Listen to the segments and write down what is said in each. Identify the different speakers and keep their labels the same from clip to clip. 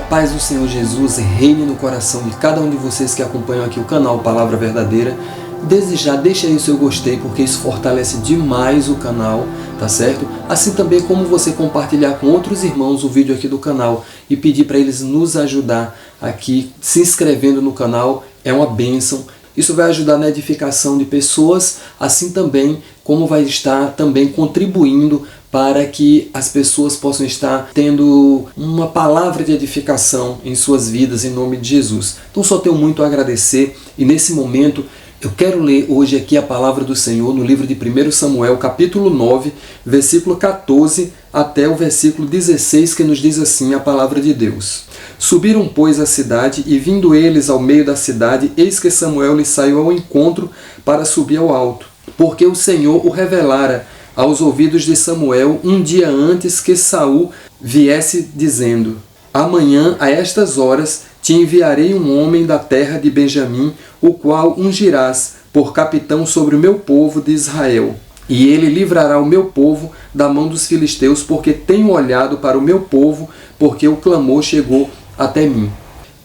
Speaker 1: paz do Senhor Jesus reine no coração de cada um de vocês que acompanham aqui o canal Palavra Verdadeira. Desde já, deixa aí o seu gostei, porque isso fortalece demais o canal, tá certo? Assim também como você compartilhar com outros irmãos o vídeo aqui do canal e pedir para eles nos ajudar aqui, se inscrevendo no canal, é uma bênção. Isso vai ajudar na edificação de pessoas, assim também como vai estar também contribuindo para que as pessoas possam estar tendo uma palavra de edificação em suas vidas, em nome de Jesus. Então só tenho muito a agradecer e nesse momento eu quero ler hoje aqui a palavra do Senhor no livro de 1 Samuel, capítulo 9, versículo 14 até o versículo 16, que nos diz assim a palavra de Deus. Subiram, pois, a cidade, e vindo eles ao meio da cidade, eis que Samuel lhe saiu ao encontro para subir ao alto, porque o Senhor o revelara aos ouvidos de Samuel um dia antes que Saul viesse, dizendo: amanhã, a estas horas, te enviarei um homem da terra de Benjamim, o qual ungirás por capitão sobre o meu povo de Israel. E ele livrará o meu povo da mão dos filisteus, porque tenho olhado para o meu povo, porque o clamor chegou até mim.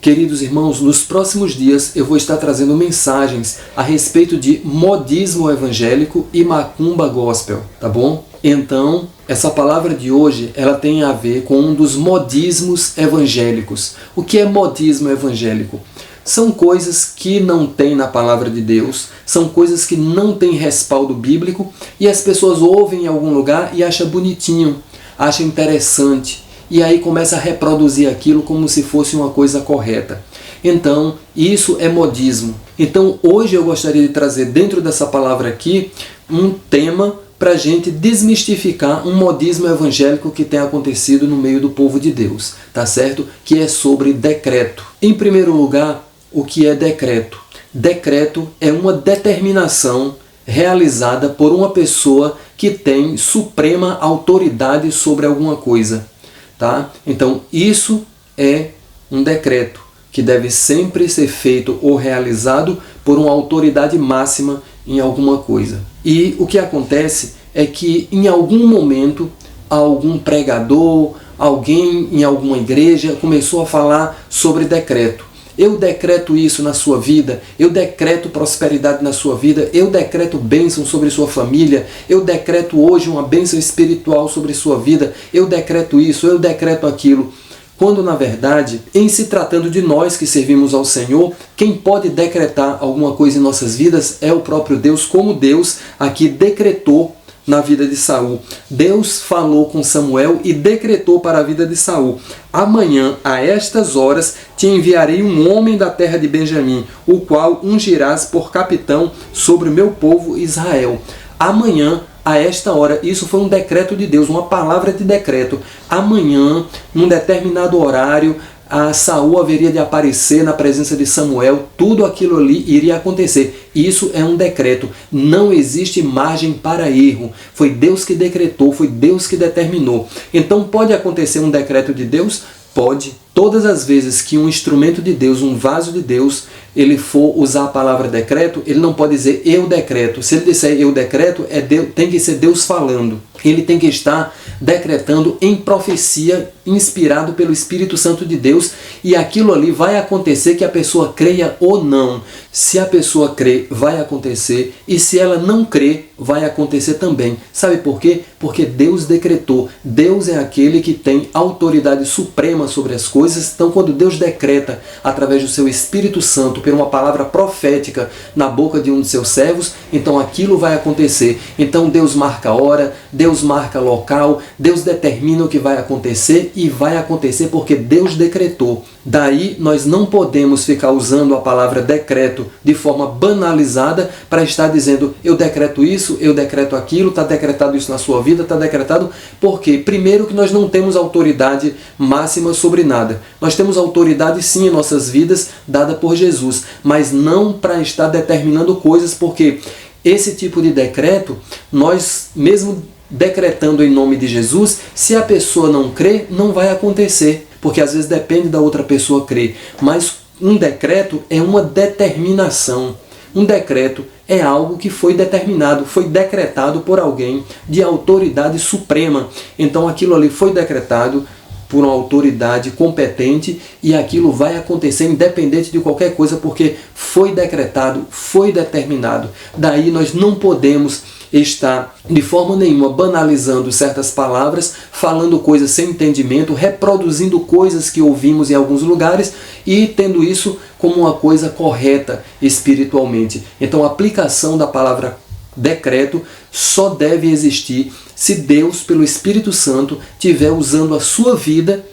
Speaker 1: Queridos irmãos, nos próximos dias eu vou estar trazendo mensagens a respeito de modismo evangélico e macumba gospel, tá bom? Então, essa palavra de hoje, ela tem a ver com um dos modismos evangélicos. O que é modismo evangélico? São coisas que não tem na palavra de Deus, são coisas que não têm respaldo bíblico e as pessoas ouvem em algum lugar e acham bonitinho, acham interessante. E aí começa a reproduzir aquilo como se fosse uma coisa correta. Então, isso é modismo. Então, hoje eu gostaria de trazer dentro dessa palavra aqui um tema para a gente desmistificar um modismo evangélico que tem acontecido no meio do povo de Deus, tá certo? Que é sobre decreto. Em primeiro lugar, o que é decreto? Decreto é uma determinação realizada por uma pessoa que tem suprema autoridade sobre alguma coisa. Tá? Então, isso é um decreto que deve sempre ser feito ou realizado por uma autoridade máxima em alguma coisa. E o que acontece é que em algum momento algum pregador, alguém em alguma igreja começou a falar sobre decreto. Eu decreto isso na sua vida, eu decreto prosperidade na sua vida, eu decreto bênção sobre sua família, eu decreto hoje uma bênção espiritual sobre sua vida, eu decreto isso, eu decreto aquilo. Quando na verdade, em se tratando de nós que servimos ao Senhor, quem pode decretar alguma coisa em nossas vidas é o próprio Deus, como Deus aqui decretou na vida de Saul. Deus falou com Samuel e decretou para a vida de Saul: amanhã, a estas horas, te enviarei um homem da terra de Benjamim, o qual ungirás por capitão sobre o meu povo Israel. Amanhã, a esta hora, isso foi um decreto de Deus, uma palavra de decreto. Amanhã, num determinado horário, a Saul haveria de aparecer na presença de Samuel, tudo aquilo ali iria acontecer. Isso é um decreto, não existe margem para erro. Foi Deus que decretou, foi Deus que determinou. Então pode acontecer um decreto de Deus? Pode. Todas as vezes que um instrumento de Deus, um vaso de Deus, ele for usar a palavra decreto, ele não pode dizer eu decreto. Se ele disser eu decreto, tem que ser Deus falando. Ele tem que estar decretando em profecia, inspirado pelo Espírito Santo de Deus, e aquilo ali vai acontecer, que a pessoa creia ou não. Se a pessoa crê, vai acontecer, e se ela não crê, vai acontecer também. Sabe por quê? Porque Deus decretou. Deus é aquele que tem autoridade suprema sobre as coisas. Então, quando Deus decreta através do seu Espírito Santo, por uma palavra profética na boca de um de seus servos, então aquilo vai acontecer. Então Deus marca a hora, Deus marca local, Deus determina o que vai acontecer e vai acontecer porque Deus decretou. Daí nós não podemos ficar usando a palavra decreto de forma banalizada para estar dizendo eu decreto isso, eu decreto aquilo, está decretado isso na sua vida, está decretado. Porque primeiro que nós não temos autoridade máxima sobre nada. Nós temos autoridade sim em nossas vidas dada por Jesus, mas não para estar determinando coisas, porque esse tipo de decreto, nós mesmo decretando em nome de Jesus, se a pessoa não crê, não vai acontecer, porque às vezes depende da outra pessoa crer. Mas um decreto é uma determinação. Um decreto é algo que foi determinado, foi decretado por alguém de autoridade suprema. Então aquilo ali foi decretado por uma autoridade competente e aquilo vai acontecer independente de qualquer coisa, porque foi decretado, foi determinado. Daí nós não podemos estar de forma nenhuma banalizando certas palavras, falando coisas sem entendimento, reproduzindo coisas que ouvimos em alguns lugares e tendo isso como uma coisa correta espiritualmente. Então a aplicação da palavra decreto só deve existir se Deus, pelo Espírito Santo, estiver usando a sua vida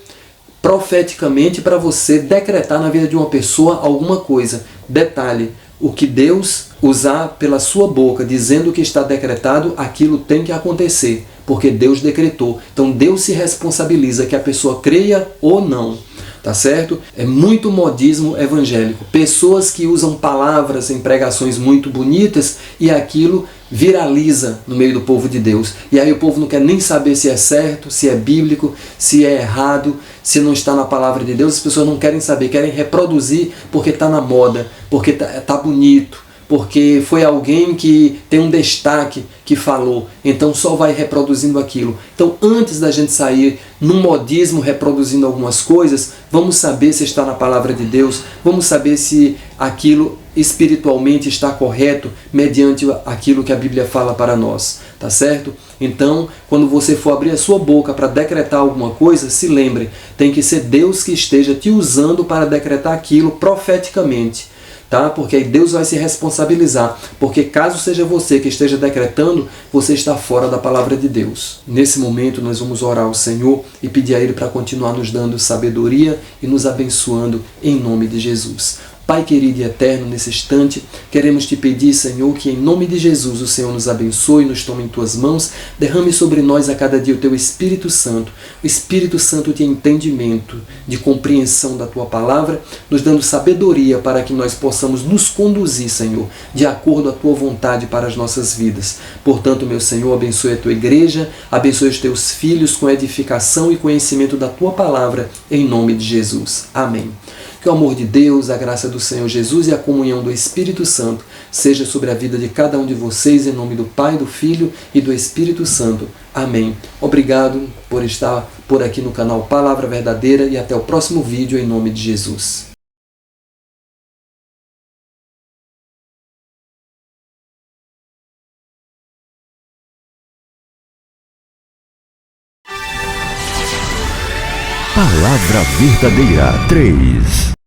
Speaker 1: profeticamente para você decretar na vida de uma pessoa alguma coisa. Detalhe, o que Deus usar pela sua boca, dizendo que está decretado, aquilo tem que acontecer, porque Deus decretou. Então Deus se responsabiliza que a pessoa creia ou não. Tá certo? É muito modismo evangélico. Pessoas que usam palavras em pregações muito bonitas e aquilo viraliza no meio do povo de Deus. E aí o povo não quer nem saber se é certo, se é bíblico, se é errado, se não está na palavra de Deus. As pessoas não querem saber, querem reproduzir porque está na moda, porque tá bonito, porque foi alguém que tem um destaque que falou, então só vai reproduzindo aquilo. Então antes da gente sair num modismo reproduzindo algumas coisas, vamos saber se está na palavra de Deus, vamos saber se aquilo espiritualmente está correto mediante aquilo que a Bíblia fala para nós, tá certo? Então, quando você for abrir a sua boca para decretar alguma coisa, se lembre, tem que ser Deus que esteja te usando para decretar aquilo profeticamente. Tá? Porque aí Deus vai se responsabilizar, porque caso seja você que esteja decretando, você está fora da palavra de Deus. Nesse momento nós vamos orar ao Senhor e pedir a Ele para continuar nos dando sabedoria e nos abençoando em nome de Jesus. Pai querido e eterno, nesse instante, queremos te pedir, Senhor, que em nome de Jesus o Senhor nos abençoe, nos tome em tuas mãos, derrame sobre nós a cada dia o teu Espírito Santo, o Espírito Santo de entendimento, de compreensão da tua palavra, nos dando sabedoria para que nós possamos nos conduzir, Senhor, de acordo à tua vontade para as nossas vidas. Portanto, meu Senhor, abençoe a tua igreja, abençoe os teus filhos com edificação e conhecimento da tua palavra, em nome de Jesus. Amém. Que o amor de Deus, a graça do Senhor Jesus e a comunhão do Espírito Santo seja sobre a vida de cada um de vocês, em nome do Pai, do Filho e do Espírito Santo. Amém. Obrigado por estar por aqui no canal Palavra Verdadeira e até o próximo vídeo, em nome de Jesus.
Speaker 2: Palavra Verdadeira 3.